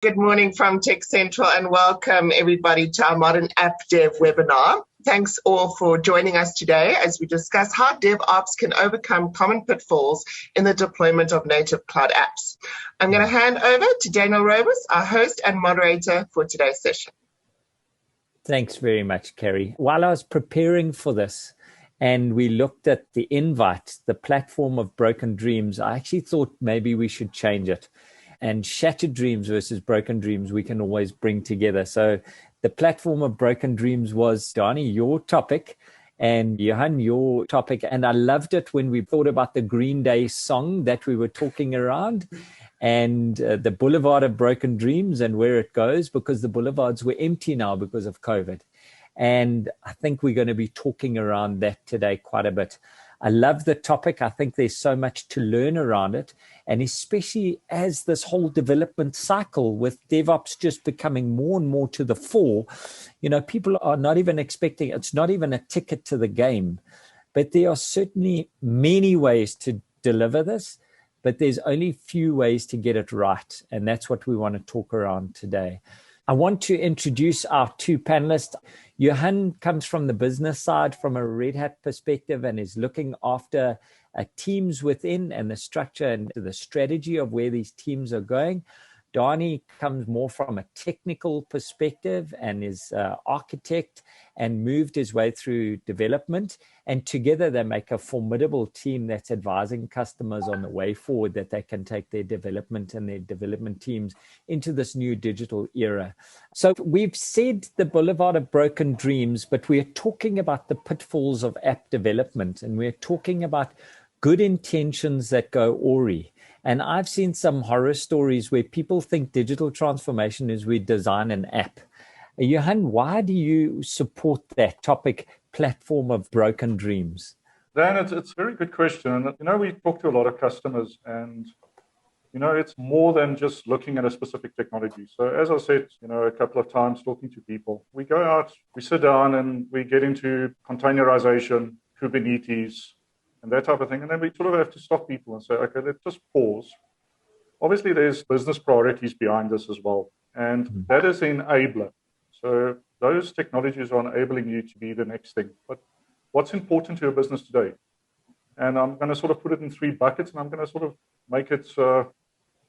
Good morning from TechCentral and welcome everybody to our Modern App Dev webinar. Thanks all for joining us today as we discuss how DevOps can overcome common pitfalls in the deployment of native cloud apps. I'm going to hand over to Daniel Thom, our host and moderator for today's session. Thanks very much, Kerry. While I was preparing for this and we looked at the invite, the platform of broken dreams, I actually thought maybe we should change it. And shattered dreams versus broken dreams, we can always bring together. So the platform of broken dreams was, Danie, your topic, and Johan, your topic. And I loved it when we thought about the Green Day song that we were talking around and the Boulevard of Broken Dreams and where it goes, because the boulevards were empty now because of COVID. And I think we're going to be talking around that today quite a bit. I love the topic. I think there's so much to learn around it. And especially as this whole development cycle with DevOps just becoming more and more to the fore, people are not even expecting, it's not even a ticket to the game. But there are certainly many ways to deliver this, but there's only few ways to get it right. And that's what we want to talk around today. I want to introduce our two panelists. Johan comes from the business side, from a Red Hat perspective, and is looking after teams within and the structure and the strategy of where these teams are going. Danie comes more from a technical perspective and is an architect and moved his way through development. And together they make a formidable team that's advising customers on the way forward that they can take their development and their development teams into this new digital era. So we've said the Boulevard of Broken Dreams, but we're talking about the pitfalls of app development, and we're talking about good intentions that go awry. And I've seen some horror stories where people think digital transformation is we design an app. Johan, why do you support that topic, platform of broken dreams? Dan, it's a very good question. And, we talk to a lot of customers and, it's more than just looking at a specific technology. So as I said, a couple of times talking to people, we go out, we sit down and we get into containerization, Kubernetes, and that type of thing. And then we sort of have to stop people and say, okay, let's just pause. Obviously, there's business priorities behind this as well. And that is an enabler. So those technologies are enabling you to be the next thing. But what's important to your business today? And I'm going to sort of put it in three buckets, and I'm going to sort of make it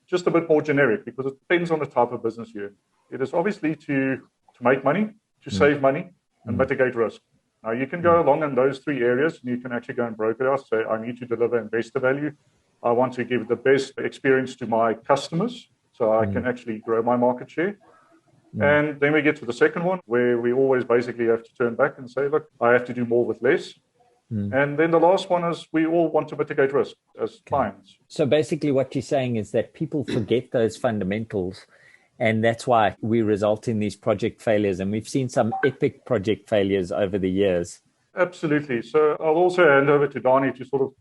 just a bit more generic because it depends on the type of business you're in. It is obviously to make money, to save money, and mitigate risk. Now, you can go along in those three areas, and you can actually go and broker it out, say, I need to deliver investor value. I want to give the best experience to my customers so I can actually grow my market share. And then we get to the second one, where we always basically have to turn back and say, look, I have to do more with less. And then the last one is we all want to mitigate risk as clients. So basically what you're saying is that people forget those fundamentals, and that's why we result in these project failures. And we've seen some epic project failures over the years. Absolutely. So I'll also hand over to Danie to sort of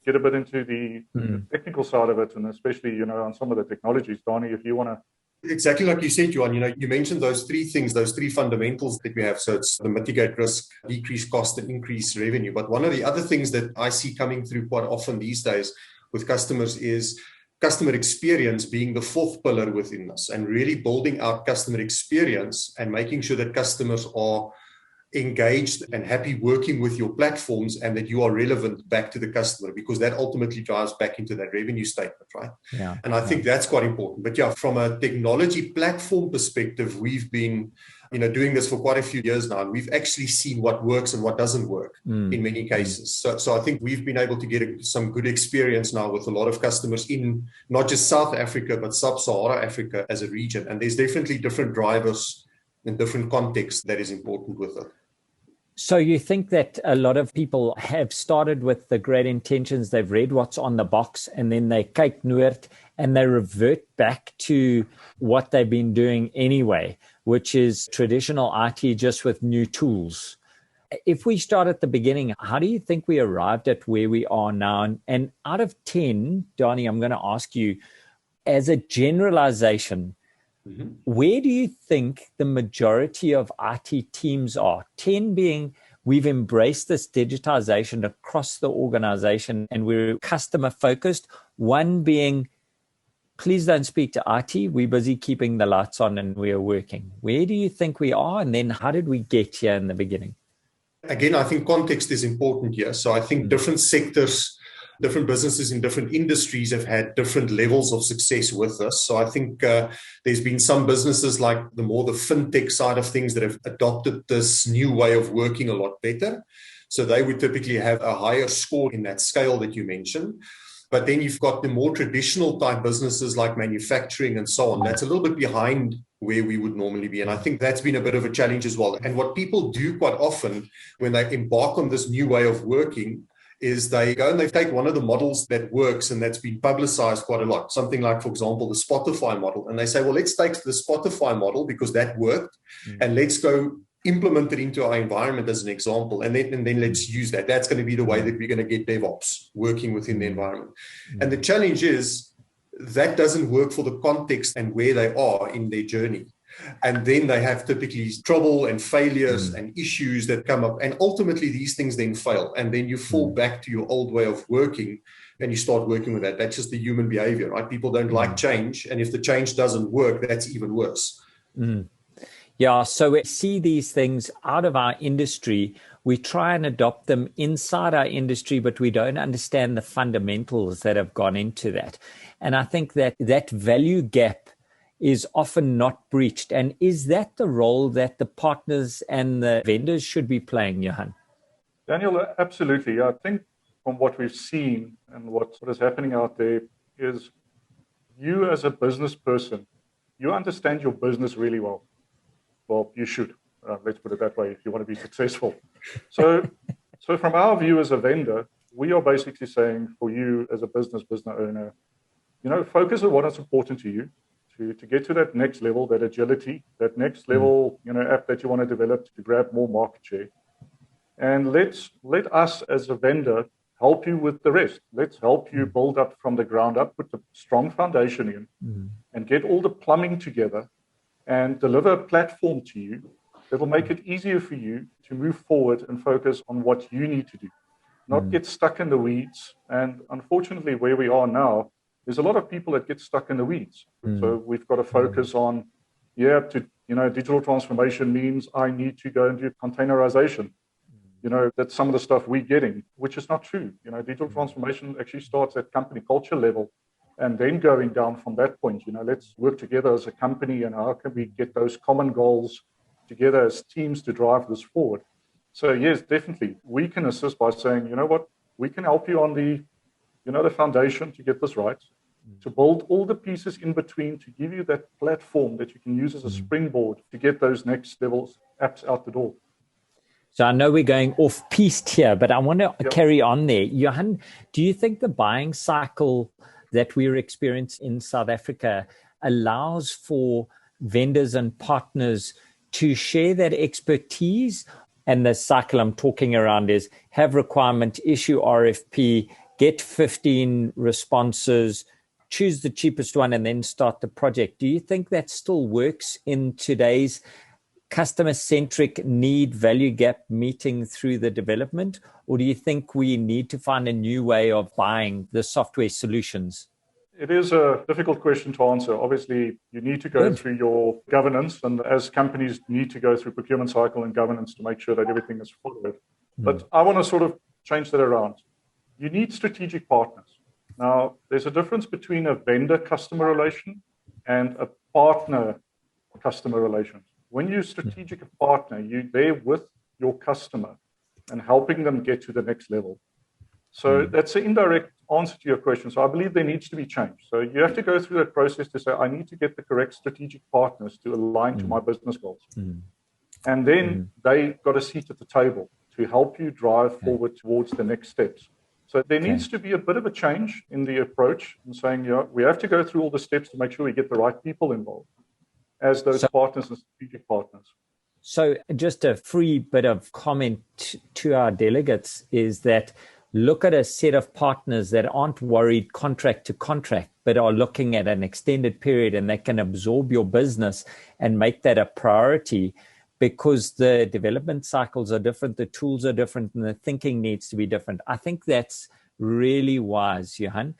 get a bit into the technical side of it, and especially, on some of the technologies. Danie, if you want to. Exactly like you said, Johan, you mentioned those three things, those three fundamentals that we have. So it's the mitigate risk, decrease cost, and increase revenue. But one of the other things that I see coming through quite often these days with customers is customer experience being the fourth pillar within this, and really building out customer experience and making sure that customers are engaged and happy working with your platforms and that you are relevant back to the customer, because that ultimately drives back into that revenue statement, right? Yeah. And I think that's quite important. But yeah, from a technology platform perspective, we've been doing this for quite a few years now, and we've actually seen what works and what doesn't work in many cases. So I think we've been able to get some good experience now with a lot of customers in not just South Africa, but Sub-Saharan Africa as a region. And there's definitely different drivers in different contexts that is important with it. So you think that a lot of people have started with the great intentions, they've read what's on the box, and then they kyk noord and they revert back to what they've been doing anyway, which is traditional IT just with new tools. If we start at the beginning, how do you think we arrived at where we are now? And out of 10, Danie, I'm going to ask you, as a generalization, where do you think the majority of IT teams are? 10 being we've embraced this digitization across the organization and we're customer focused. 1 being please don't speak to IT. We're busy keeping the lights on and we are working. Where do you think we are? And then how did we get here in the beginning? Again, I think context is important here. So I think different sectors, different businesses in different industries have had different levels of success with this. So I think there's been some businesses like the fintech side of things that have adopted this new way of working a lot better. So they would typically have a higher score in that scale that you mentioned. But then you've got the more traditional type businesses like manufacturing and so on. That's a little bit behind where we would normally be. And I think that's been a bit of a challenge as well. And what people do quite often when they embark on this new way of working is they go and they take one of the models that works and that's been publicized quite a lot. Something like, for example, the Spotify model. And they say, well, let's take the Spotify model because that worked and let's go implement it into our environment as an example, and then let's use that. That's going to be the way that we're going to get DevOps working within the environment. And the challenge is that doesn't work for the context and where they are in their journey. And then they have typically trouble and failures and issues that come up. And ultimately, these things then fail. And then you fall back to your old way of working and you start working with that. That's just the human behavior, right? People don't like change. And if the change doesn't work, that's even worse. Yeah, so we see these things out of our industry. We try and adopt them inside our industry, but we don't understand the fundamentals that have gone into that. And I think that value gap is often not breached. And is that the role that the partners and the vendors should be playing, Johan? Daniel, absolutely. I think from what we've seen and what is happening out there is you as a business person, you understand your business really well. Well, you should. Let's put it that way if you want to be successful. So from our view as a vendor, we are basically saying for you as a business owner, focus on what is important to you to get to that next level, that agility, that next level, app that you want to develop to grab more market share. And let us as a vendor help you with the rest. Let's help you build up from the ground up, put a strong foundation in and get all the plumbing together and deliver a platform to you that will make it easier for you to move forward and focus on what you need to do, not get stuck in the weeds. And unfortunately, where we are now, there's a lot of people that get stuck in the weeds. So we've got to focus on, digital transformation means I need to go and do containerization. That's some of the stuff we're getting, which is not true. Digital transformation actually starts at company culture level. And then going down from that point, let's work together as a company and how can we get those common goals together as teams to drive this forward. So yes, definitely, we can assist by saying, we can help you on the foundation to get this right, to build all the pieces in between, to give you that platform that you can use as a springboard to get those next levels apps out the door. So I know we're going off piste here, but I want to carry on there. Johan, do you think the buying cycle that we're experiencing in South Africa allows for vendors and partners to share that expertise? And the cycle I'm talking around is have requirement, issue RFP, get 15 responses, choose the cheapest one, and then start the project. Do you think that still works in today's customer-centric need value gap meeting through the development? Or do you think we need to find a new way of buying the software solutions? It is a difficult question to answer. Obviously, you need to go through your governance, and as companies need to go through procurement cycle and governance to make sure that everything is followed. But I want to sort of change that around. You need strategic partners. Now, there's a difference between a vendor-customer relation and a partner-customer relation. When you're strategic partner, you're there with your customer and helping them get to the next level. So that's an indirect answer to your question. So I believe there needs to be change. So you have to go through that process to say, I need to get the correct strategic partners to align to my business goals. And then they got a seat at the table to help you drive forward towards the next steps. So there needs to be a bit of a change in the approach and saying, we have to go through all the steps to make sure we get the right people involved as those partners and strategic partners. So just a free bit of comment to our delegates is that look at a set of partners that aren't worried contract to contract, but are looking at an extended period and that can absorb your business and make that a priority because the development cycles are different, the tools are different, and the thinking needs to be different. I think that's really wise, Johan.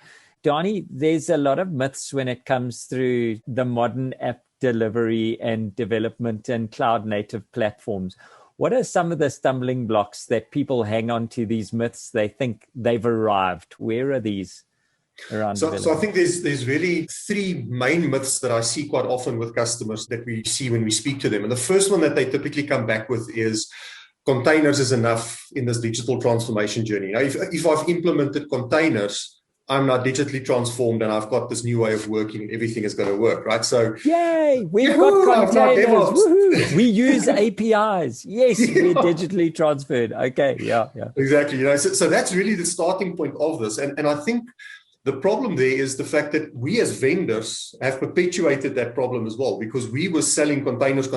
Danie, there's a lot of myths when it comes through the modern app delivery and development and cloud native platforms. What are some of the stumbling blocks that people hang on to these myths? They think they've arrived. Where are these around? So I think there's really three main myths that I see quite often with customers that we see when we speak to them. And the first one that they typically come back with is containers is enough in this digital transformation journey. Now, if I've implemented containers, I'm now digitally transformed and I've got this new way of working and everything is going to work, right? So, yay, we've got containers. We use APIs. Yes, we're digitally transferred. Okay, yeah. Exactly. So that's really the starting point of this. And I think the problem there is the fact that we as vendors have perpetuated that problem as well, because we were selling containers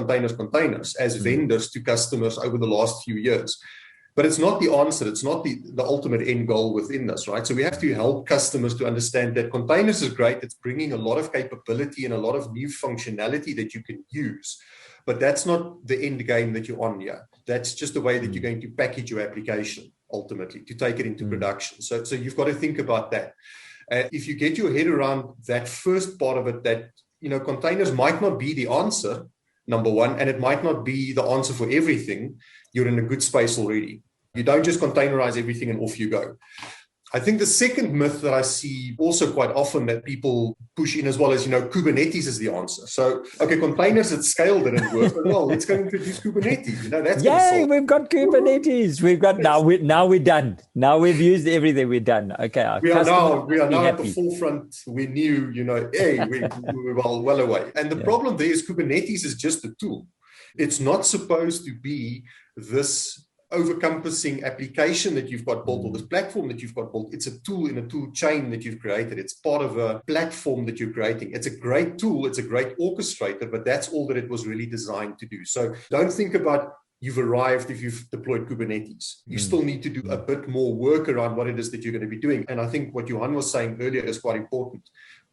as vendors to customers over the last few years. But it's not the answer. It's not the ultimate end goal within this, right? So we have to help customers to understand that containers is great. It's bringing a lot of capability and a lot of new functionality that you can use. But that's not the end game that you're on here. That's just the way that you're going to package your application, ultimately, to take it into production. So you've got to think about that. If you get your head around that first part of it, that containers might not be the answer, number one, and it might not be the answer for everything, you're in a good space already. You don't just containerize everything and off you go. I think the second myth that I see also quite often that people push in as well is, Kubernetes is the answer. So, containers at scale didn't work. Well, let's go introduce Kubernetes. That's yay, we've got Kubernetes. We've got now we're done. Now we've used everything. We're done. Okay, we are now at the forefront. We knew, we're well away. And the problem there is Kubernetes is just a tool. It's not supposed to be this overcompassing application that you've got built or this platform that you've got built. It's a tool in a tool chain that you've created. It's part of a platform that you're creating. It's a great tool. It's a great orchestrator, but that's all that it was really designed to do. So don't think about you've arrived if you've deployed Kubernetes. You still need to do a bit more work around what it is that you're going to be doing. And I think what Johan was saying earlier is quite important.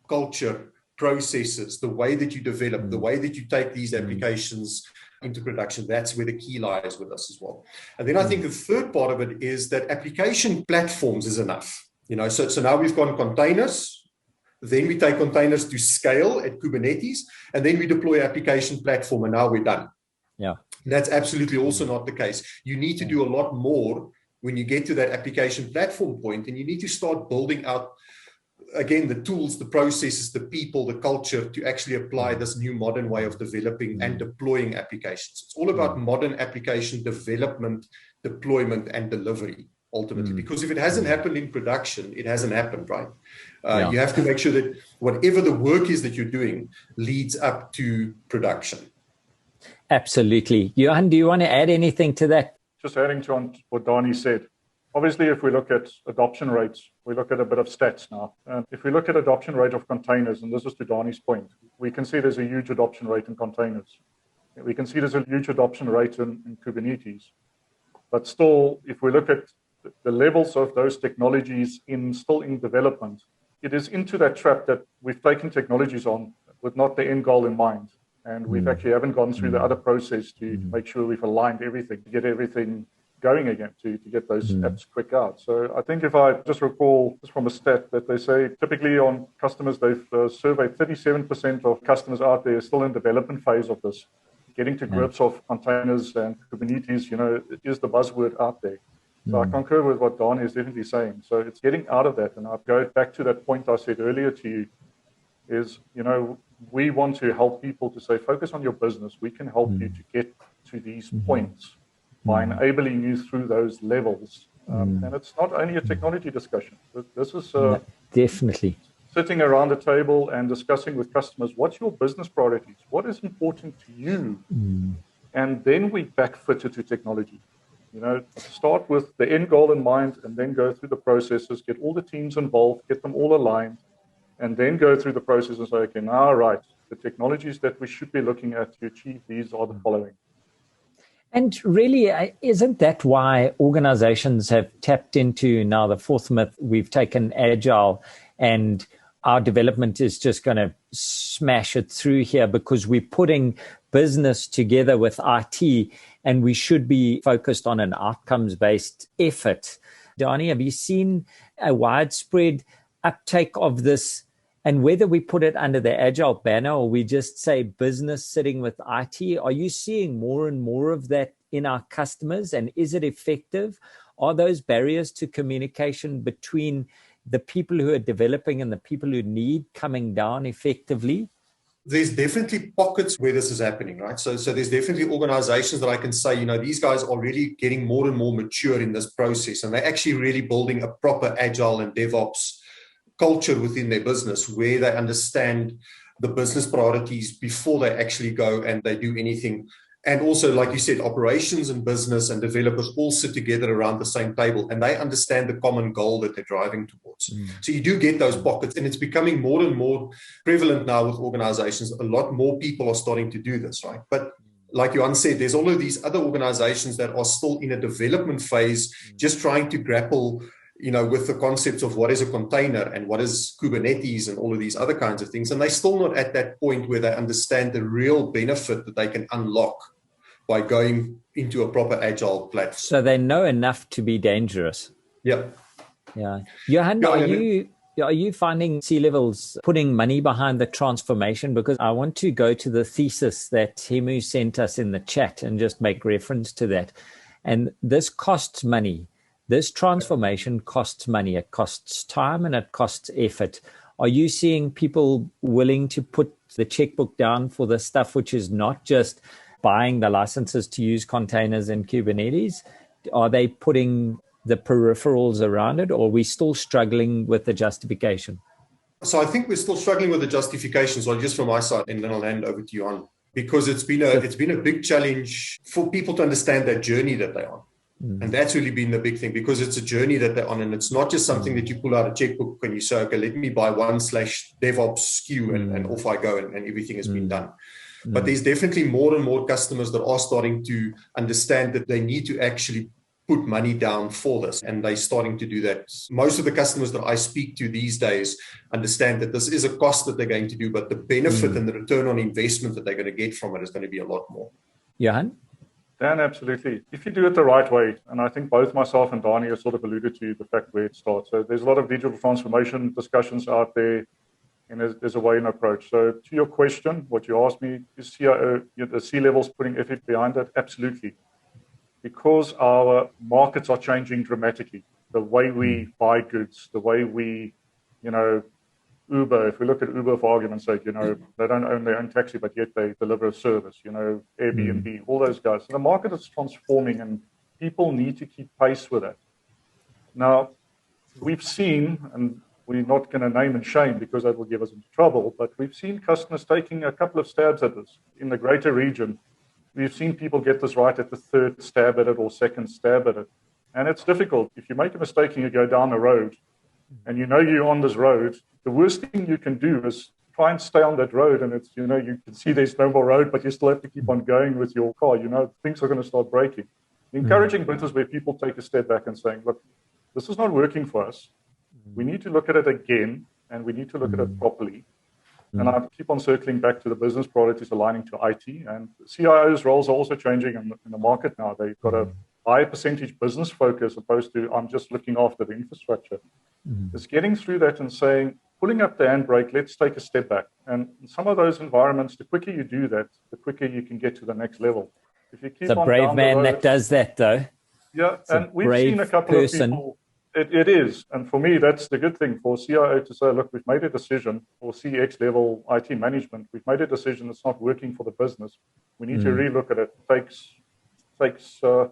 Culture, processes, the way that you develop, the way that you take these applications into production, that's where the key lies with us as well. And then I think the third part of it is that application platforms is enough. So now we've got containers, then we take containers to scale at Kubernetes, and then we deploy application platform, and now we're done. Yeah, that's absolutely also not the case. You need to do a lot more when you get to that application platform point, and you need to start building out again, the tools, the processes, the people, the culture to actually apply this new modern way of developing and deploying applications. It's all about modern application development, deployment, and delivery, ultimately. Because if it hasn't happened in production, it hasn't happened, right? You have to make sure that whatever the work is that you're doing leads up to production. Absolutely. Johan, do you want to add anything to that? Just adding to what Danie said. Obviously, if we look at adoption rates, we look at a bit of stats now. And if we look at adoption rate of containers, and this is to Danie's point, we can see there's a huge adoption rate in containers. We can see there's a huge adoption rate in Kubernetes. But still, if we look at the levels of those technologies still in development, it is into that trap that we've taken technologies on with not the end goal in mind. And we've actually haven't gone through the other process to make sure we've aligned everything, to get everything going again, to get those apps quick out. So I think if I just recall just from a stat that they say typically on customers, they've surveyed 37% of customers out there still in development phase of this. Getting to grips of containers and Kubernetes, is the buzzword out there. So I concur with what Danie is definitely saying. So it's getting out of that. And I'll go back to that point I said earlier to you is, we want to help people to say, focus on your business. We can help you to get to these points by enabling you through those levels. And it's not only a technology discussion. This is definitely sitting around the table and discussing with customers, what's your business priorities? What is important to you? And then we backfit it to technology. Start with the end goal in mind and then go through the processes, get all the teams involved, get them all aligned, and then go through the process and say, okay, now, right, the technologies that we should be looking at to achieve these are the following. And really, isn't that why organizations have tapped into now the fourth myth? We've taken agile and our development is just going to smash it through here because we're putting business together with IT and we should be focused on an outcomes-based effort. Danie, have you seen a widespread uptake of this, and whether we put it under the Agile banner or we just say business sitting with IT, are you seeing more and more of that in our customers? And is it effective? Are those barriers to communication between the people who are developing and the people who need coming down effectively? There's definitely pockets where this is happening, right? So there's definitely organizations that I can say, these guys are really getting more and more mature in this process, and they're actually really building a proper Agile and DevOps culture within their business where they understand the business priorities before they actually go and they do anything. And also, like you said, operations and business and developers all sit together around the same table and they understand the common goal that they're driving towards. So you do get those pockets, and it's becoming more and more prevalent now with organizations. A lot more people are starting to do this, right? But like Johan said, there's all of these other organizations that are still in a development phase, just trying to grapple with the concepts of what is a container and what is Kubernetes and all of these other kinds of things. And they're still not at that point where they understand the real benefit that they can unlock by going into a proper Agile platform. So they know enough to be dangerous. Yeah. Yeah. Johan, are you finding C-levels putting money behind the transformation? Because I want to go to the thesis that Temu sent us in the chat and just make reference to that. And this costs money. This transformation costs money. It costs time and it costs effort. Are you seeing people willing to put the checkbook down for the stuff which is not just buying the licenses to use containers and Kubernetes? Are they putting the peripherals around it, or are we still struggling with the justification? So I think we're still struggling with the justification. So just from my side, and then I'll hand over to you on, because it's been a big challenge for people to understand that journey that they're on. And that's really been the big thing, because it's a journey that they're on, and it's not just something that you pull out a checkbook and you say, okay, let me buy one/DevOps SKU and off I go and everything has been done. But there's definitely more and more customers that are starting to understand that they need to actually put money down for this, and they're starting to do that. Most of the customers that I speak to these days understand that this is a cost that they're going to do, but the benefit and the return on investment that they're going to get from it is going to be a lot more. Johan? Dan, absolutely. If you do it the right way, and I think both myself and Danie have sort of alluded to the fact where it starts. So there's a lot of digital transformation discussions out there, and there's a way and approach. So to your question, what you asked me, is CIO, the C-levels putting effort behind it? Absolutely. Because our markets are changing dramatically. The way we buy goods, the way we, Uber, if we look at Uber for argument's sake, they don't own their own taxi, but yet they deliver a service, Airbnb, all those guys. So the market is transforming and people need to keep pace with it. Now, we've seen, and we're not going to name and shame because that will give us into trouble, but we've seen customers taking a couple of stabs at this in the greater region. We've seen people get this right at the third stab at it or second stab at it. And it's difficult. If you make a mistake and you go down the road and you're on this road, the worst thing you can do is try and stay on that road. And it's, you can see there's no more road, but you still have to keep on going with your car. Things are going to start breaking. The encouraging bit is where people take a step back and saying, look, this is not working for us. We need to look at it again, and we need to look at it properly. And I keep on circling back to the business priorities aligning to IT, and CIOs' roles are also changing in the market now. They've got a higher percentage business focus opposed to I'm just looking after the infrastructure. It's getting through that and saying, pulling up the handbrake, let's take a step back. And in some of those environments, the quicker you do that, the quicker you can get to the next level. If you keep it's a brave man that does that, though. Yeah, and we've seen a couple of people. It is. And for me, that's the good thing for CIO to say, look, we've made a decision for CX level IT management. We've made a decision that's not working for the business. We need to relook at it. It takes I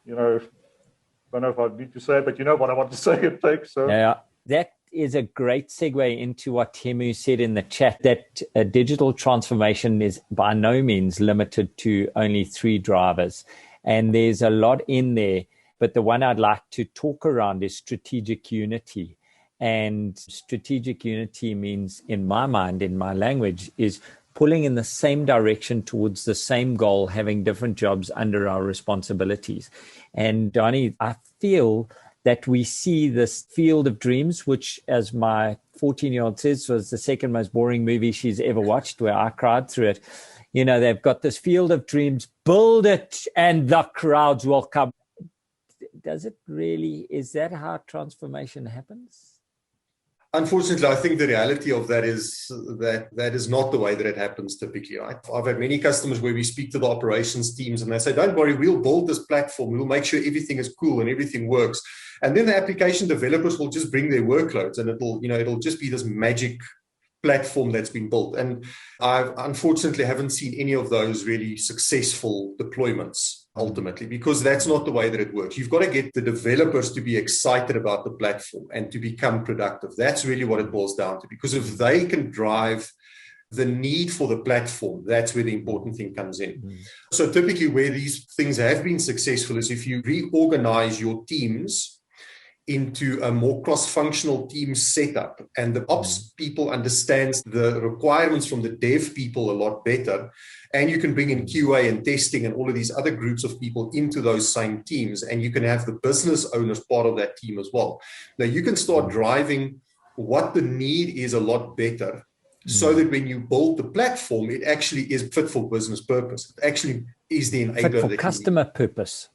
don't know if I need to say it, but you know what I want to say. It takes. Yeah, that is a great segue into what Temu said in the chat, that digital transformation is by no means limited to only 3 drivers. And there's a lot in there. But the one I'd like to talk around is strategic unity. And strategic unity means, in my mind, in my language, is pulling in the same direction towards the same goal, having different jobs under our responsibilities. And Danie, I feel that we see this Field of Dreams, which, as my 14-year-old says, was the second most boring movie she's ever watched, where I cried through it. They've got this Field of Dreams, build it and the crowds will come. Is that how transformation happens? Unfortunately, I think the reality of that is that is not the way that it happens typically, right? I've had many customers where we speak to the operations teams and they say, don't worry, we'll build this platform. We'll make sure everything is cool and everything works. And then the application developers will just bring their workloads and it'll just be this magic platform that's been built. And I unfortunately haven't seen any of those really successful deployments ultimately, because that's not the way that it works. You've got to get the developers to be excited about the platform and to become productive. That's really what it boils down to, because if they can drive the need for the platform, that's where the important thing comes in. So typically where these things have been successful is if you reorganize your teams into a more cross-functional team setup, and the ops people understands the requirements from the dev people a lot better, and you can bring in QA and testing and all of these other groups of people into those same teams, and you can have the business owners part of that team as well. Now you can start driving what the need is a lot better, so that when you build the platform, it actually is fit for business purpose. It actually is the enabler fit for customer purpose.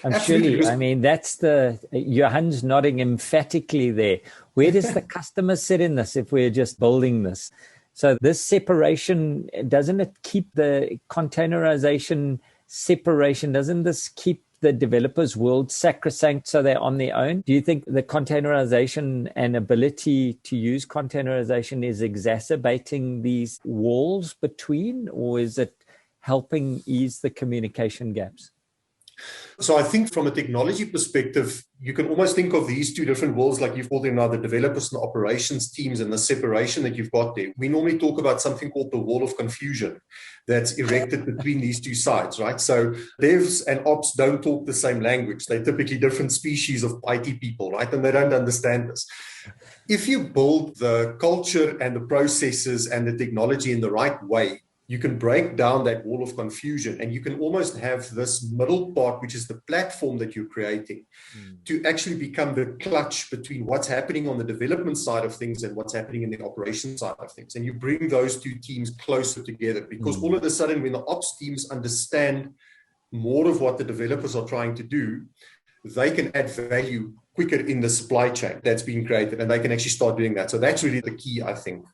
And Absolutely. surely, I mean, that's Johan's nodding emphatically there. Where does the customer sit in this if we're just building this? So this separation, doesn't it keep the containerization separation? Doesn't this keep the developers' world sacrosanct so they're on their own? Do you think the containerization and ability to use containerization is exacerbating these walls between, or is it helping ease the communication gaps? So I think from a technology perspective, you can almost think of these two different worlds, like you've called them now, the developers and the operations teams, and the separation that you've got there. We normally talk about something called the wall of confusion that's erected between these two sides, right? So devs and ops don't talk the same language. They're typically different species of IT people, right? And they don't understand this. If you build the culture and the processes and the technology in the right way, you can break down that wall of confusion, and you can almost have this middle part, which is the platform that you're creating, to actually become the clutch between what's happening on the development side of things and what's happening in the operations side of things. And you bring those two teams closer together, because all of a sudden, when the ops teams understand more of what the developers are trying to do, they can add value quicker in the supply chain that's being created, and they can actually start doing that. So that's really the key, I think.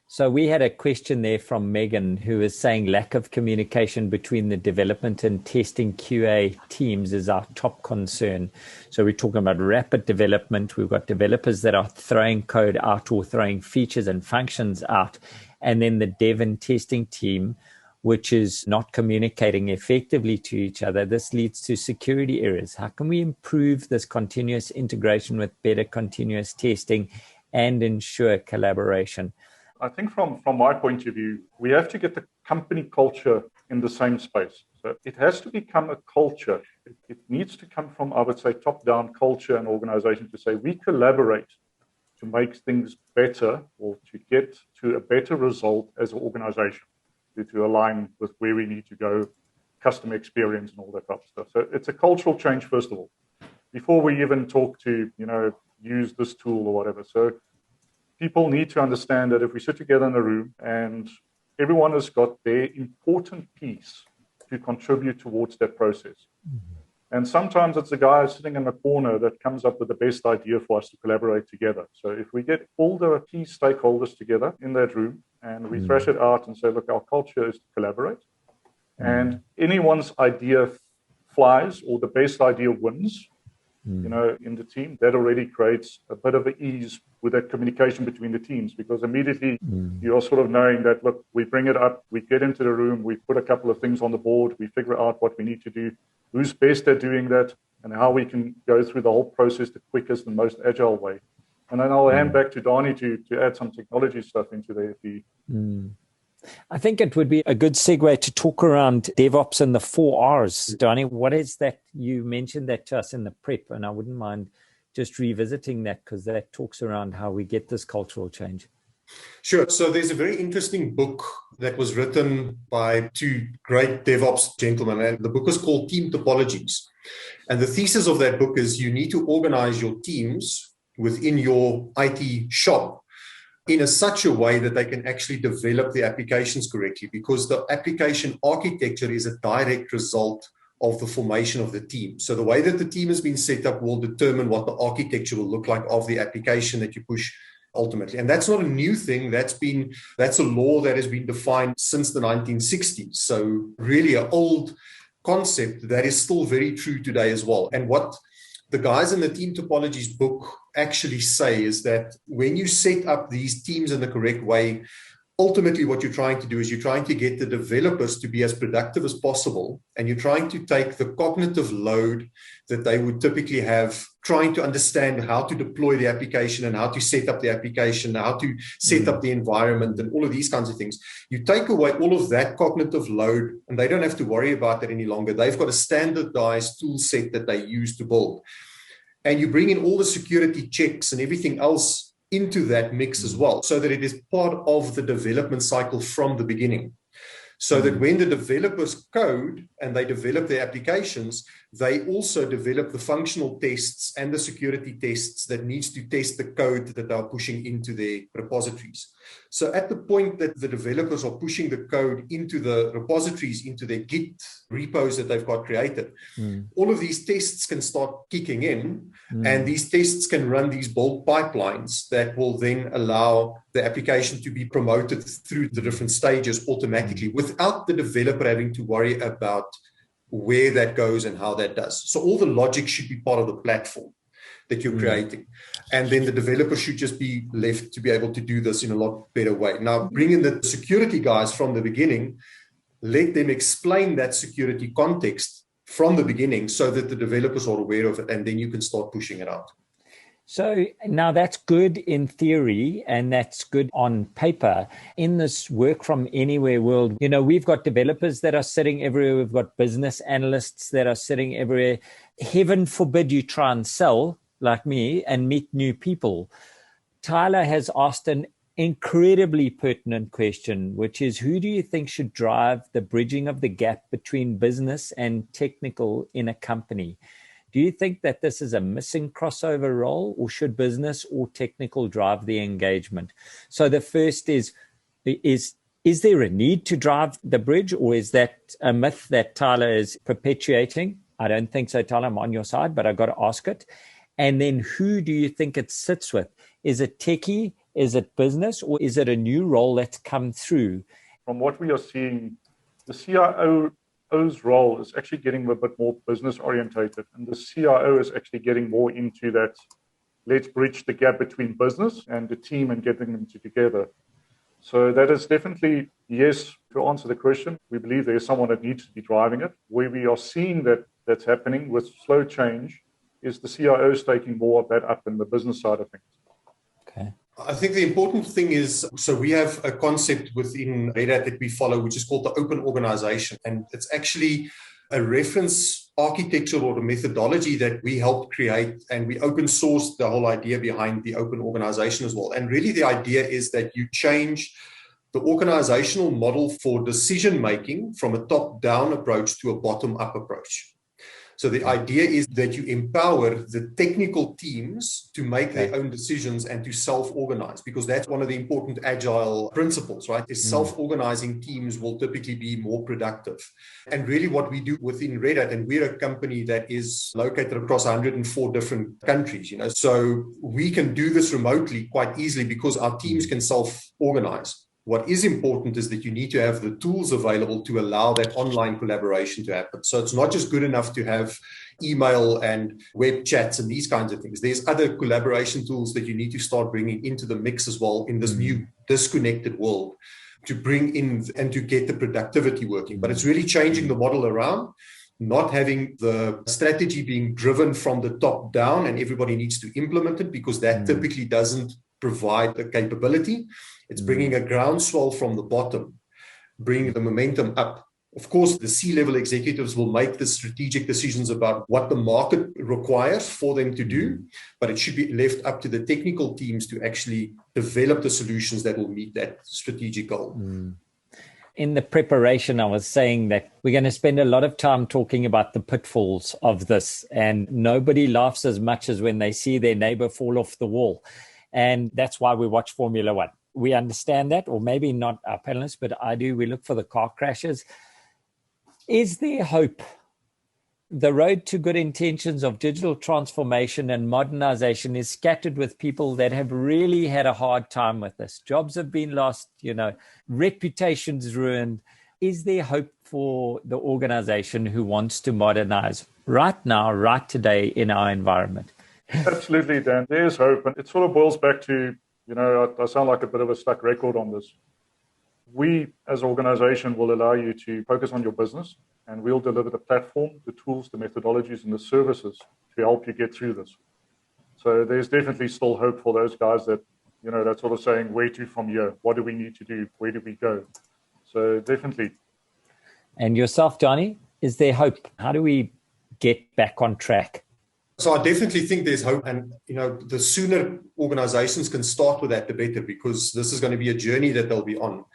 So we had a question there from Megan, who is saying lack of communication between the development and testing QA teams is our top concern. So we're talking about rapid development. We've got developers that are throwing code out or throwing features and functions out. And then the dev and testing team, which is not communicating effectively to each other. This leads to security errors. How can we improve this continuous integration with better continuous testing and ensure collaboration? I think from my point of view, we have to get the company culture in the same space. So it has to become a culture. It needs to come from, I would say, top-down culture and organization to say we collaborate to make things better or to get to a better result as an organization, to align with where we need to go, customer experience and all that type of stuff. So it's a cultural change, first of all, before we even talk to, use this tool or whatever. So people need to understand that if we sit together in a room and everyone has got their important piece to contribute towards that process. And sometimes it's the guy sitting in the corner that comes up with the best idea for us to collaborate together. So if we get all the key stakeholders together in that room and we thrash it out and say, look, our culture is to collaborate, and anyone's idea flies or the best idea wins, in the team, that already creates a bit of an ease with that communication between the teams, because immediately you're sort of knowing that, look, we bring it up, we get into the room, we put a couple of things on the board, we figure out what we need to do, who's best at doing that, and how we can go through the whole process the quickest and most agile way. And then I'll hand back to Danie to add some technology stuff into there. I think it would be a good segue to talk around DevOps and the 4 Rs. Danie, what is that? You mentioned that to us in the prep, and I wouldn't mind just revisiting that, because that talks around how we get this cultural change. Sure. So there's a very interesting book that was written by two great DevOps gentlemen, and the book is called Team Topologies. And the thesis of that book is you need to organize your teams within your IT shop in such a way that they can actually develop the applications correctly, because the application architecture is a direct result of the formation of the team. So the way that the team has been set up will determine what the architecture will look like of the application that you push ultimately. And that's not a new thing. That's a law that has been defined since the 1960s. So really an old concept that is still very true today as well. And what the guys in the team topologies book actually say is that when you set up these teams in the correct way, ultimately what you're trying to do is you're trying to get the developers to be as productive as possible, and you're trying to take the cognitive load that they would typically have trying to understand how to deploy the application and how to set up the application, how to set up the environment and all of these kinds of things. You take away all of that cognitive load and they don't have to worry about that any longer. They've got a standardized tool set that they use to build. And you bring in all the security checks and everything else into that mix as well, so that it is part of the development cycle from the beginning. So that when the developers code and they develop their applications, they also develop the functional tests and the security tests that needs to test the code that they are pushing into their repositories. So at the point that the developers are pushing the code into the repositories, into their Git repos that they've got created, all of these tests can start kicking in, and these tests can run these bulk pipelines that will then allow the application to be promoted through the different stages automatically without the developer having to worry about where that goes and how that does. So all the logic should be part of the platform that you're creating. And then the developer should just be left to be able to do this in a lot better way. Now, bring in the security guys from the beginning, let them explain that security context from the beginning so that the developers are aware of it, and then you can start pushing it out. So now that's good in theory and that's good on paper. In this work from anywhere world, we've got developers that are sitting everywhere. We've got business analysts that are sitting everywhere. Heaven forbid you try and sell like me and meet new people. Tyler has asked an incredibly pertinent question, which is, who do you think should drive the bridging of the gap between business and technical in a company? Do you think that this is a missing crossover role, or should business or technical drive the engagement? So the first is there a need to drive the bridge, or is that a myth that Tyler is perpetuating? I don't think so, Tyler. I'm on your side, but I've got to ask it. And then who do you think it sits with? Is it techie? Is it business? Or is it a new role that's come through? From what we are seeing, the CIO's role is actually getting a bit more business orientated, and the CIO is actually getting more into that, let's bridge the gap between business and the team and getting them together. So that is definitely, yes, to answer the question, we believe there is someone that needs to be driving it. Where we are seeing that's happening with slow change is the CIO is taking more of that up in the business side of things. Okay. I think the important thing is, so we have a concept within Red Hat that we follow, which is called the open organization. And it's actually a reference architecture or a methodology that we helped create, and we open sourced the whole idea behind the open organization as well. And really the idea is that you change the organizational model for decision making from a top-down approach to a bottom-up approach. So the idea is that you empower the technical teams to make their own decisions and to self-organize, because that's one of the important agile principles, right? Is self-organizing teams will typically be more productive. And really what we do within Red Hat, and we're a company that is located across 104 different countries, so we can do this remotely quite easily because our teams can self-organize. What is important is that you need to have the tools available to allow that online collaboration to happen. So it's not just good enough to have email and web chats and these kinds of things. There's other collaboration tools that you need to start bringing into the mix as well in this new disconnected world to bring in and to get the productivity working. But it's really changing the model around, not having the strategy being driven from the top down and everybody needs to implement it, because that typically doesn't provide the capability. It's bringing a groundswell from the bottom, bringing the momentum up. Of course, the C-level executives will make the strategic decisions about what the market requires for them to do, but it should be left up to the technical teams to actually develop the solutions that will meet that strategic goal. In the preparation, I was saying that we're going to spend a lot of time talking about the pitfalls of this, and nobody laughs as much as when they see their neighbor fall off the wall. And that's why we watch Formula One. We understand that, or maybe not our panelists, but I do. We look for the car crashes. Is there hope the road to good intentions of digital transformation and modernization is scattered with people that have really had a hard time with this. Jobs have been lost, reputations ruined. Is there hope for the organization who wants to modernize right now, right today in our environment? Absolutely, Dan. There's hope. And it sort of boils back to, I sound like a bit of a stuck record on this. We, as an organization, will allow you to focus on your business, and we'll deliver the platform, the tools, the methodologies, and the services to help you get through this. So there's definitely still hope for those guys that, that's sort of saying, where to from here? What do we need to do? Where do we go? So definitely. And yourself, Danie, is there hope? How do we get back on track? So I definitely think there's hope. And, the sooner organizations can start with that, the better, because this is going to be a journey that they'll be on.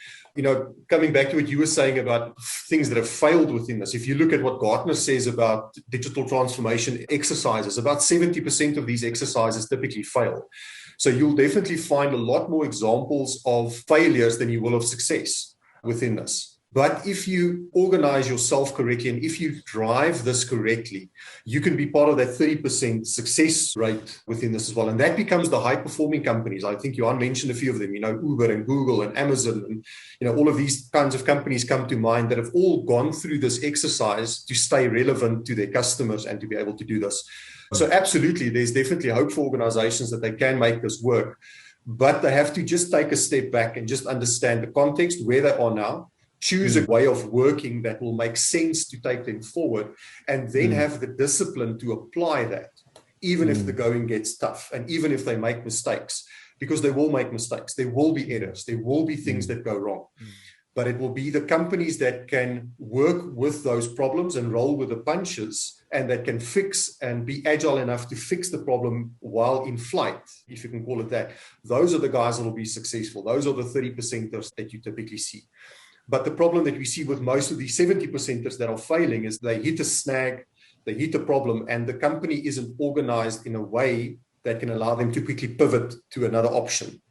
Coming back to what you were saying about things that have failed within this, if you look at what Gartner says about digital transformation exercises, about 70% of these exercises typically fail. So you'll definitely find a lot more examples of failures than you will of success within this. But if you organize yourself correctly and if you drive this correctly, you can be part of that 30% success rate within this as well. And that becomes the high-performing companies. I think Johan mentioned a few of them, Uber and Google and Amazon. And, all of these kinds of companies come to mind that have all gone through this exercise to stay relevant to their customers and to be able to do this. So absolutely, there's definitely hope for organizations that they can make this work. But they have to just take a step back and just understand the context, where they are now. Choose a way of working that will make sense to take them forward, and then have the discipline to apply that, even if the going gets tough and even if they make mistakes, because they will make mistakes. There will be errors. There will be things that go wrong. But it will be the companies that can work with those problems and roll with the punches, and that can fix and be agile enough to fix the problem while in flight, if you can call it that. Those are the guys that will be successful. Those are the 30%ers that you typically see. But the problem that we see with most of these 70%ers that are failing is they hit a snag, they hit a problem, and the company isn't organized in a way that can allow them to quickly pivot to another option,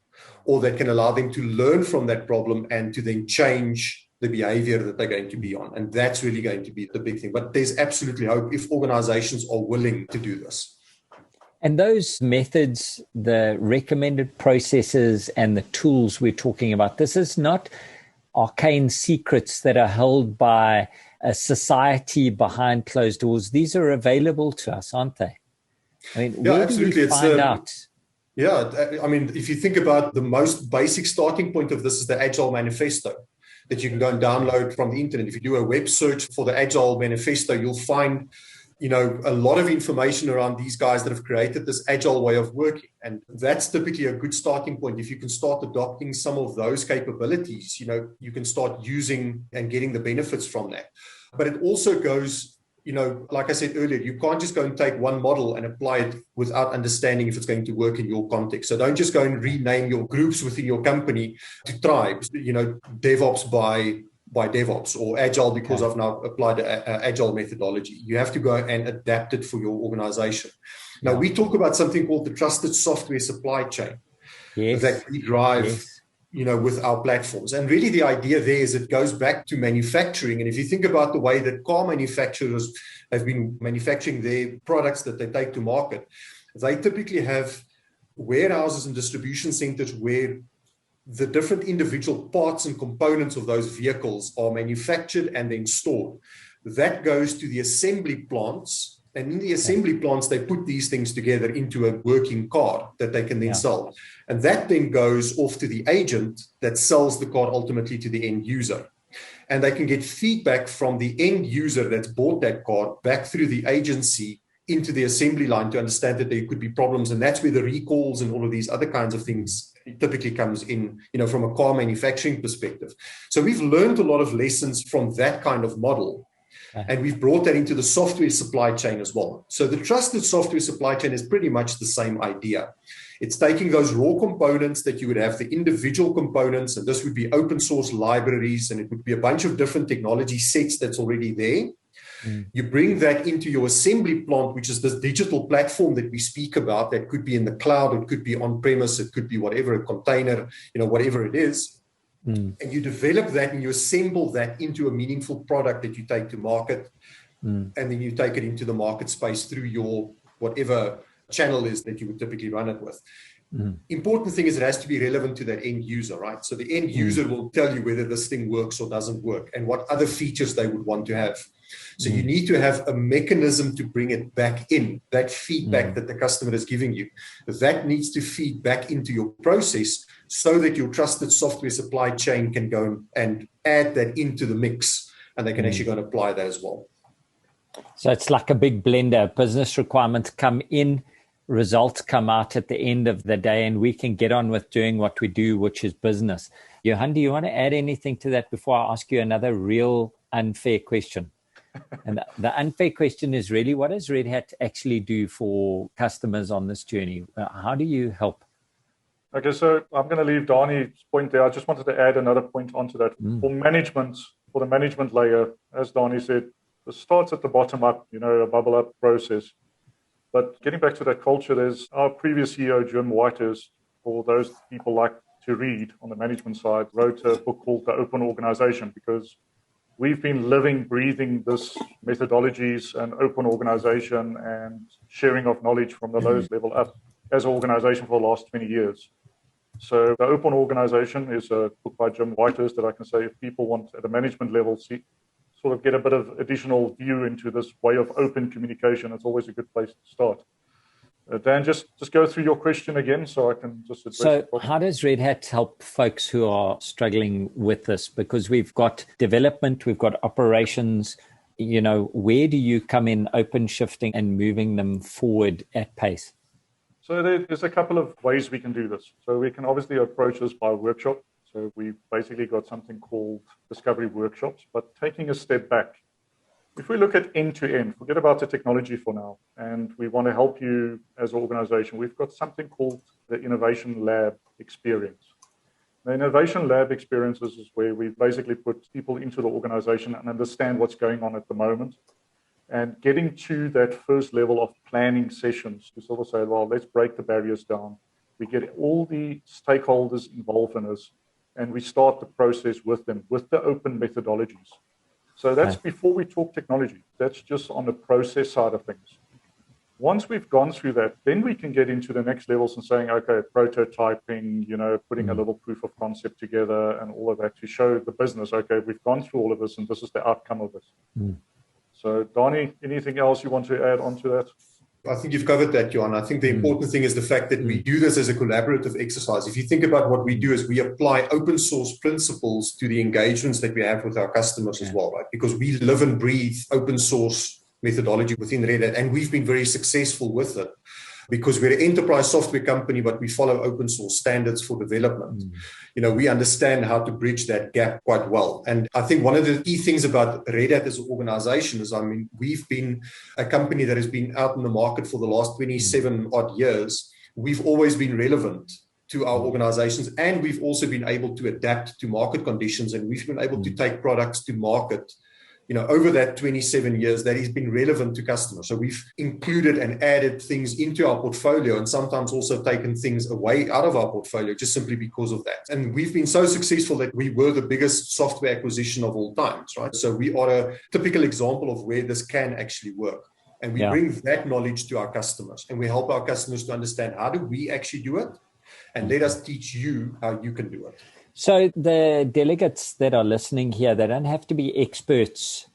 or that can allow them to learn from that problem and to then change the behavior that they're going to be on. And that's really going to be the big thing. But there's absolutely hope if organizations are willing to do this. And those methods, the recommended processes and the tools we're talking about, this is not arcane secrets that are held by a society behind closed doors. These are available to us, aren't they? I mean, where absolutely. do we find out? Yeah, I mean, if you think about the most basic starting point of this is the Agile Manifesto that you can go and download from the internet. If you do a web search for the Agile Manifesto, you'll find a lot of information around these guys that have created this agile way of working. And that's typically a good starting point. If you can start adopting some of those capabilities, you can start using and getting the benefits from that. But it also goes, like I said earlier, you can't just go and take one model and apply it without understanding if it's going to work in your context. So don't just go and rename your groups within your company to tribes, DevOps by DevOps, or Agile because I've now applied Agile methodology. You have to go and adapt it for your organization. Now, we talk about something called the trusted software supply chain that we drive, with our platforms. And really the idea there is it goes back to manufacturing. And if you think about the way that car manufacturers have been manufacturing their products that they take to market, they typically have warehouses and distribution centers where the different individual parts and components of those vehicles are manufactured and then stored. That goes to the assembly plants, and in the assembly plants, they put these things together into a working car that they can then sell. And that then goes off to the agent that sells the car ultimately to the end user. And they can get feedback from the end user that's bought that car back through the agency into the assembly line to understand that there could be problems. And that's where the recalls and all of these other kinds of things typically comes in, from a car manufacturing perspective. So we've learned a lot of lessons from that kind of model. And we've brought that into the software supply chain as well. So the trusted software supply chain is pretty much the same idea. It's taking those raw components that you would have, the individual components, and this would be open source libraries, and it would be a bunch of different technology sets that's already there. You bring that into your assembly plant, which is this digital platform that we speak about, that could be in the cloud, it could be on-premise, it could be whatever, a container, whatever it is. And you develop that and you assemble that into a meaningful product that you take to market. and then you take it into the market space through your whatever channel is that you would typically run it with. Important thing is it has to be relevant to that end user, right? So the end user will tell you whether this thing works or doesn't work and what other features they would want to have. So you need to have a mechanism to bring it back in, that feedback that the customer is giving you. That needs to feed back into your process so that your trusted software supply chain can go and add that into the mix, and they can actually go and apply that as well. So it's like a big blender. Business requirements come in, results come out at the end of the day, and we can get on with doing what we do, which is business. Johan, do you want to add anything to that before I ask you another real unfair question? And the unfair question is really, what does Red Hat actually do for customers on this journey? How do you help? Okay, so I'm going to leave Danie's point there. I just wanted to add another point onto that. For management, for the management layer, as Danie said, it starts at the bottom up, a bubble up process. But getting back to that culture, there's our previous CEO, Jim Whitehurst, for those people like to read on the management side, wrote a book called The Open Organization, because we've been living, breathing this methodologies and open organization and sharing of knowledge from the lowest level up as an organization for the last 20 years. So The Open Organization is a book by Jim Whitehurst that I can say if people want at a management level sort of get a bit of additional view into this way of open communication, it's always a good place to start. Dan, just go through your question again so I can just address it. So how does Red Hat help folks who are struggling with this? Because we've got development, we've got operations, where do you come in open shifting and moving them forward at pace? So there's a couple of ways we can do this. So we can obviously approach this by workshop. So we've basically got something called discovery workshops, but taking a step back. If we look at end-to-end, forget about the technology for now, and we want to help you as an organization, we've got something called the Innovation Lab Experience. The Innovation Lab Experiences is where we basically put people into the organization and understand what's going on at the moment, and getting to that first level of planning sessions to sort of say, well, let's break the barriers down. We get all the stakeholders involved in this, and we start the process with them, with the open methodologies. So that's before we talk technology. That's just on the process side of things. Once we've gone through that, then we can get into the next levels and saying, okay, prototyping, putting a little proof of concept together and all of that to show the business, okay, we've gone through all of this and this is the outcome of this. So Danie, anything else you want to add onto that? I think you've covered that, Johan. I think the important thing is the fact that we do this as a collaborative exercise. If you think about what we do is we apply open source principles to the engagements that we have with our customers as well, right? Because we live and breathe open source methodology within Red Hat, and we've been very successful with it because we're an enterprise software company, but we follow open source standards for development. We understand how to bridge that gap quite well. And I think one of the key things about Red Hat as an organization is, we've been a company that has been out in the market for the last 27 odd years. We've always been relevant to our organizations, and we've also been able to adapt to market conditions, and we've been able to take products to market over that 27 years that has been relevant to customers. So we've included and added things into our portfolio and sometimes also taken things away out of our portfolio just simply because of that. And we've been so successful that we were the biggest software acquisition of all times, right? So we are a typical example of where this can actually work. And we bring that knowledge to our customers, and we help our customers to understand how do we actually do it, and let us teach you how you can do it. So the delegates that are listening here, they don't have to be experts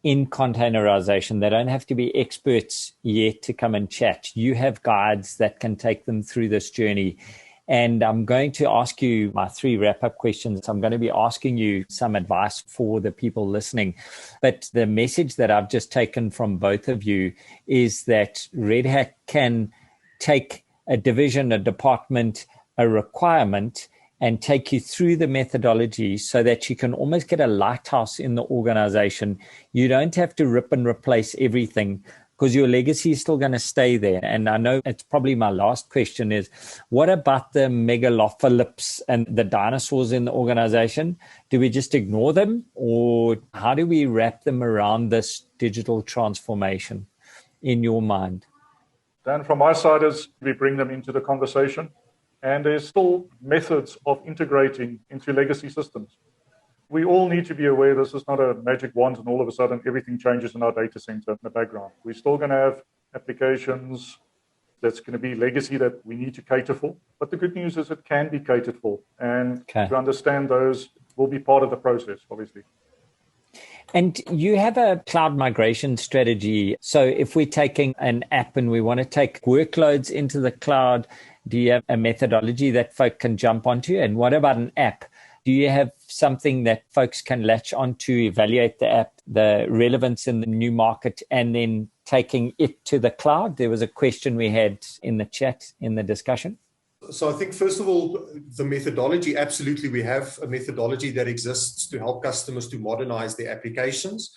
in containerization. They don't have to be experts yet to come and chat. You have guides that can take them through this journey. And I'm going to ask you my 3 wrap-up questions. I'm going to be asking you some advice for the people listening. But the message that I've just taken from both of you is that Red Hat can take a division, a department, a requirement, and take you through the methodology so that you can almost get a lighthouse in the organization. You don't have to rip and replace everything because your legacy is still going to stay there. And I know it's probably my last question is, what about the megalophilips and the dinosaurs in the organization? Do we just ignore them, or how do we wrap them around this digital transformation in your mind? Dan, from my side is we bring them into the conversation. And there's still methods of integrating into legacy systems. We all need to be aware this is not a magic wand and all of a sudden everything changes in our data center in the background. We're still going to have applications that's going to be legacy that we need to cater for. But the good news is it can be catered for. And to understand those will be part of the process, obviously. And you have a cloud migration strategy. So if we're taking an app and we want to take workloads into the cloud, do you have a methodology that folk can jump onto? And what about an app? Do you have something that folks can latch onto, evaluate the app, the relevance in the new market, and then taking it to the cloud? There was a question we had in the chat, in the discussion. So I think, first of all, the methodology, absolutely, we have a methodology that exists to help customers to modernize their applications.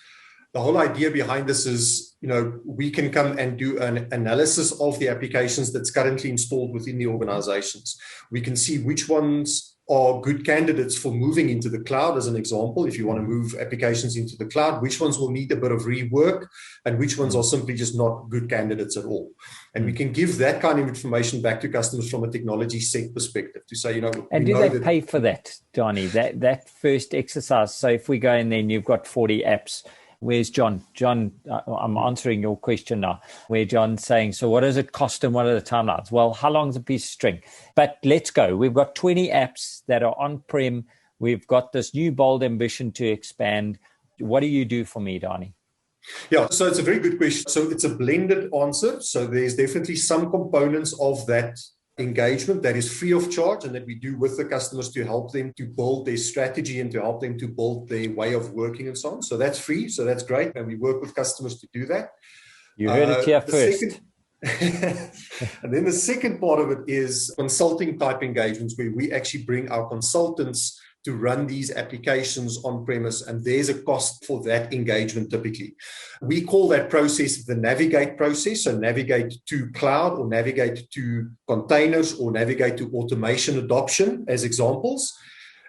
The whole idea behind this is, we can come and do an analysis of the applications that's currently installed within the organizations. We can see which ones are good candidates for moving into the cloud, as an example. If you want to move applications into the cloud, which ones will need a bit of rework and which ones are simply just not good candidates at all. And we can give that kind of information back to customers from a technology set perspective to say, And do they pay for that, Danie, that first exercise? So if we go in there and you've got 40 apps, where's John? John, I'm answering your question now, where John's saying, so what does it cost and what are the timelines? Well, how long is a piece of string? But let's go. We've got 20 apps that are on-prem. We've got this new bold ambition to expand. What do you do for me, Danie? Yeah, so it's a very good question. So it's a blended answer. So there's definitely some components of that engagement that is free of charge and that we do with the customers to help them to build their strategy and to help them to build their way of working and so on. So that's free. So that's great. And we work with customers to do that. You heard it here first. And then the second part of it is consulting type engagements where we actually bring our consultants to run these applications on premise, and there's a cost for that engagement typically. We call that process the navigate process, so navigate to cloud or navigate to containers or navigate to automation adoption as examples.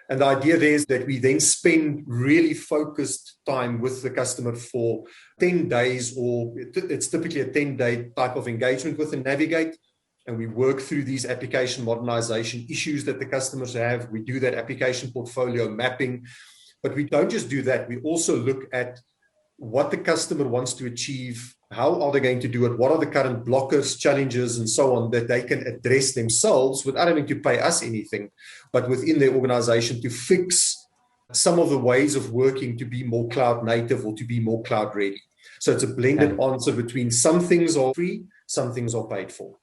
And the idea there is that we then spend really focused time with the customer for 10 days, or it's typically a 10-day type of engagement with the navigate. And we work through these application modernization issues that the customers have. We do that application portfolio mapping. But we don't just do that. We also look at what the customer wants to achieve, how are they going to do it, what are the current blockers, challenges, and so on that they can address themselves without having to pay us anything, but within their organization to fix some of the ways of working to be more cloud native or to be more cloud ready. So it's a blended answer between some things are free, some things are paid for.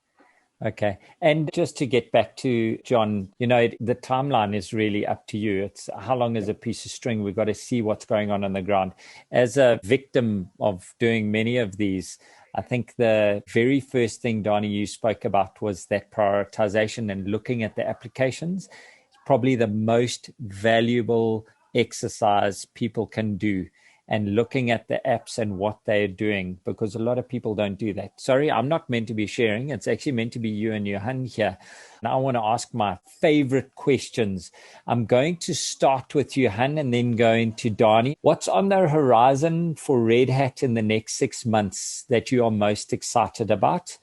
Okay. And just to get back to John, the timeline is really up to you. It's how long is a piece of string? We've got to see what's going on the ground. As a victim of doing many of these, I think the very first thing, Danie, you spoke about was that prioritization and looking at the applications. It's probably the most valuable exercise people can do, and looking at the apps and what they're doing, because a lot of people don't do that. Sorry, I'm not meant to be sharing. It's actually meant to be you and Johan here. Now I want to ask my favorite questions. I'm going to start with Johan and then going to Danie. What's on the horizon for Red Hat in the next 6 months that you are most excited about?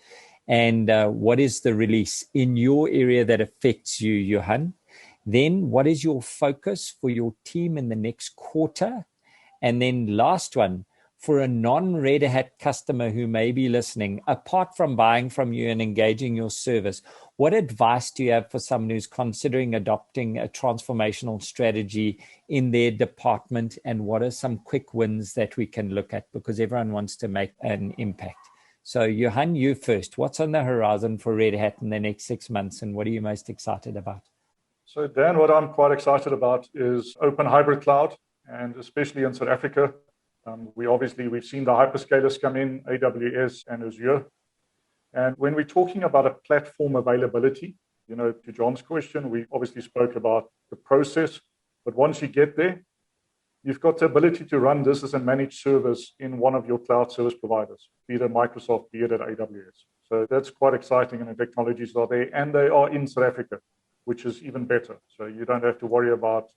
And what is the release in your area that affects you, Johan? Then what is your focus for your team in the next quarter? And then last one, for a non-Red Hat customer who may be listening, apart from buying from you and engaging your service, what advice do you have for someone who's considering adopting a transformational strategy in their department? And what are some quick wins that we can look at? Because everyone wants to make an impact. So Johan, you first. What's on the horizon for Red Hat in the next 6 months? And what are you most excited about? So Dan, what I'm quite excited about is open hybrid cloud. And especially in South Africa, we've seen the hyperscalers come in, AWS and Azure. And when we're talking about a platform availability, to John's question, we obviously spoke about the process. But once you get there, you've got the ability to run this as a managed service in one of your cloud service providers, be it at Microsoft, be it at AWS. So that's quite exciting, and the technologies are there, and they are in South Africa, which is even better. So you don't have to worry about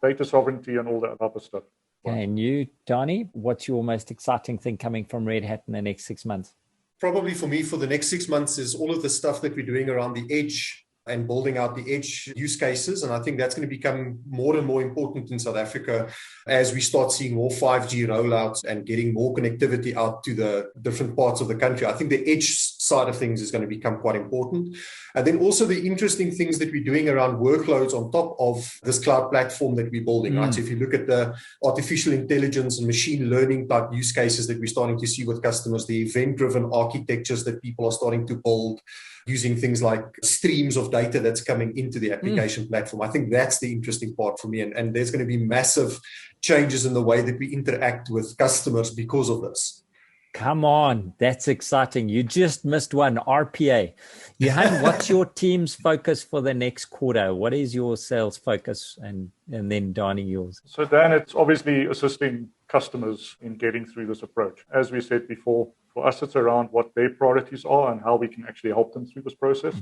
data sovereignty and all that other stuff. Okay, and you, Danie, what's your most exciting thing coming from Red Hat in the next 6 months? Probably for me, for the next 6 months, is all of the stuff that we're doing around the edge and building out the edge use cases. And I think that's going to become more and more important in South Africa as we start seeing more 5G rollouts and getting more connectivity out to the different parts of the country. I think the edge side of things is going to become quite important. And then also the interesting things that we're doing around workloads on top of this cloud platform that we're building, right? So if you look at the artificial intelligence and machine learning type use cases that we're starting to see with customers, the event-driven architectures that people are starting to build, using things like streams of data that's coming into the application platform. I think that's the interesting part for me. And there's going to be massive changes in the way that we interact with customers because of this. Come on, that's exciting. You just missed one, RPA. Johan, what's your team's focus for the next quarter? What is your sales focus? And then Danie, yours. So Dan, it's obviously assisting customers in getting through this approach. As we said before, for us, it's around what their priorities are and how we can actually help them through this process.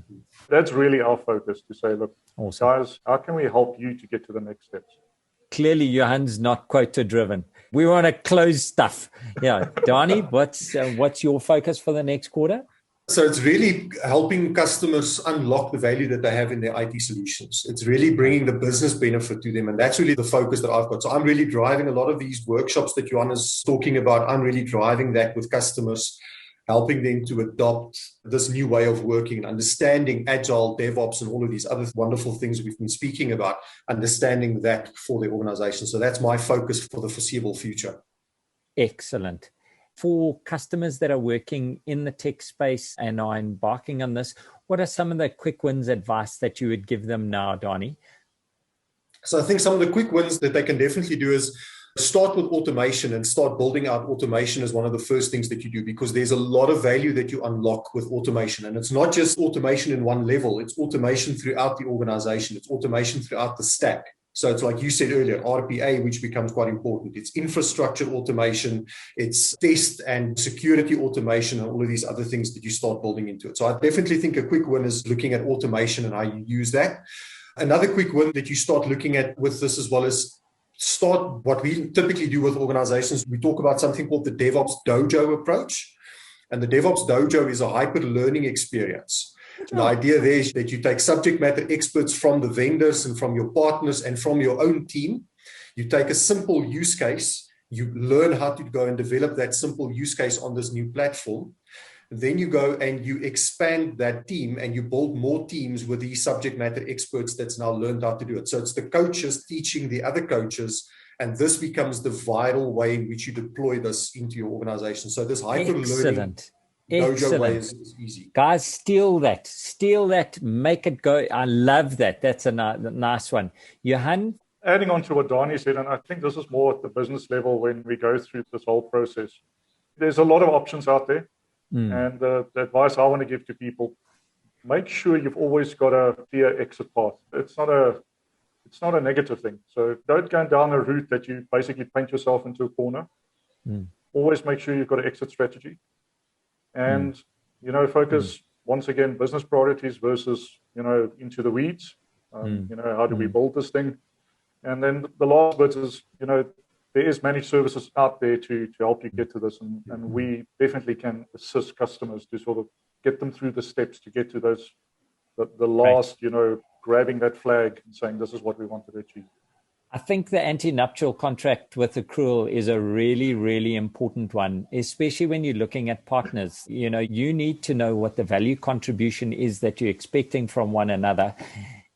That's really our focus, to say, look, guys, how can we help you to get to the next steps? Clearly, Johan's not quota driven. We want to close stuff. Yeah, Danie, what's your focus for the next quarter? So it's really helping customers unlock the value that they have in their IT solutions. It's really bringing the business benefit to them. And that's really the focus that I've got. So I'm really driving a lot of these workshops that Johan is talking about. I'm really driving that with customers, helping them to adopt this new way of working and understanding agile, DevOps, and all of these other wonderful things we've been speaking about, understanding that for the organization. So that's my focus for the foreseeable future. Excellent. For customers that are working in the tech space and are embarking on this, what are some of the quick wins advice that you would give them now, Danie? So I think some of the quick wins that they can definitely do is start with automation and start building out automation as one of the first things that you do, because there's a lot of value that you unlock with automation. And it's not just automation in one level, it's automation throughout the organization, it's automation throughout the stack. So it's like you said earlier, RPA, which becomes quite important. It's infrastructure automation, it's test and security automation, and all of these other things that you start building into it. So I definitely think a quick win is looking at automation and how you use that. Another quick win that you start looking at with this as well is start what we typically do with organizations. We talk about something called the DevOps Dojo approach. And the DevOps Dojo is a hyper learning experience. And the idea there is that you take subject matter experts from the vendors and from your partners and from your own team. You take a simple use case, you learn how to go and develop that simple use case on this new platform. Then you go and you expand that team and you build more teams with these subject matter experts that's now learned how to do it. So it's the coaches teaching the other coaches, and this becomes the viral way in which you deploy this into your organization. So this hyper learning dojo way is easy. Guys, steal that, make it go. I love that. That's a nice one. Johan? Adding on to what Danie said, and I think this is more at the business level when we go through this whole process. There's a lot of options out there. And the advice I want to give to people, make sure you've always got a clear exit path. It's not a negative thing. So don't go down a route that you basically paint yourself into a corner. Always make sure you've got an exit strategy. And, focus, once again, business priorities versus, into the weeds. How do we build this thing? And then the last bit is, there is managed services out there to help you get to this. And we definitely can assist customers to sort of get them through the steps to get to those, the last, grabbing that flag and saying, this is what we wanted to achieve. I think the anti-nuptial contract with accrual is a really, really important one, especially when you're looking at partners. You need to know what the value contribution is that you're expecting from one another.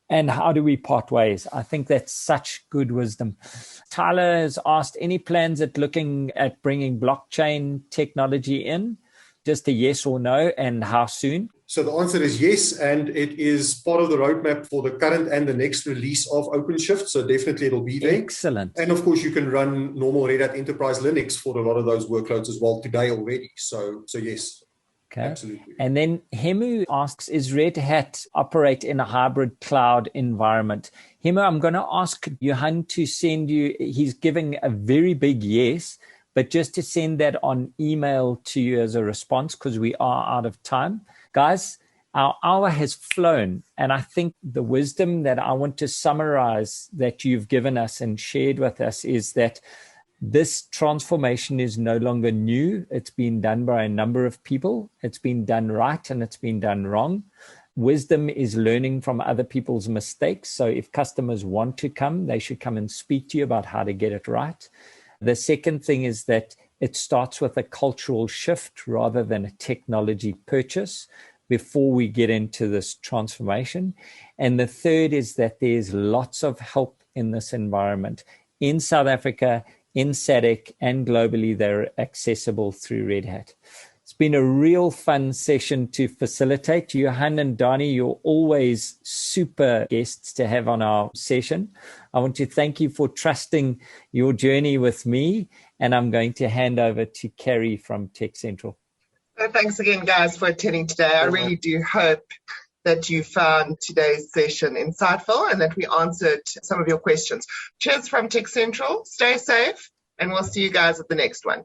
And how do we part ways? I think that's such good wisdom. Tyler has asked, any plans at looking at bringing blockchain technology in? Just a yes or no, and how soon? So the answer is yes, and it is part of the roadmap for the current and the next release of OpenShift. So definitely it'll be there. Excellent. And of course, you can run normal Red Hat Enterprise Linux for a lot of those workloads as well today already. So yes. Okay. Absolutely. And then Hemu asks, is Red Hat operate in a hybrid cloud environment? Hemu, I'm going to ask Johan to send you, he's giving a very big yes, but just to send that on email to you as a response, because we are out of time. Guys, our hour has flown. And I think the wisdom that I want to summarize that you've given us and shared with us is that this transformation is no longer new. It's been done by a number of people. It's been done right and it's been done wrong. Wisdom is learning from other people's mistakes. So if customers want to come, they should come and speak to you about how to get it right. The second thing is that it starts with a cultural shift rather than a technology purchase before we get into this transformation. And the third is that there's lots of help in this environment. In South Africa, in SADC, and globally, they're accessible through Red Hat. It's been a real fun session to facilitate. Johan and Danie, you're always super guests to have on our session. I want to thank you for trusting your journey with me, and I'm going to hand over to Carrie from TechCentral. Thanks again, guys, for attending today. I really do hope that you found today's session insightful and that we answered some of your questions. Cheers from TechCentral. Stay safe, and we'll see you guys at the next one.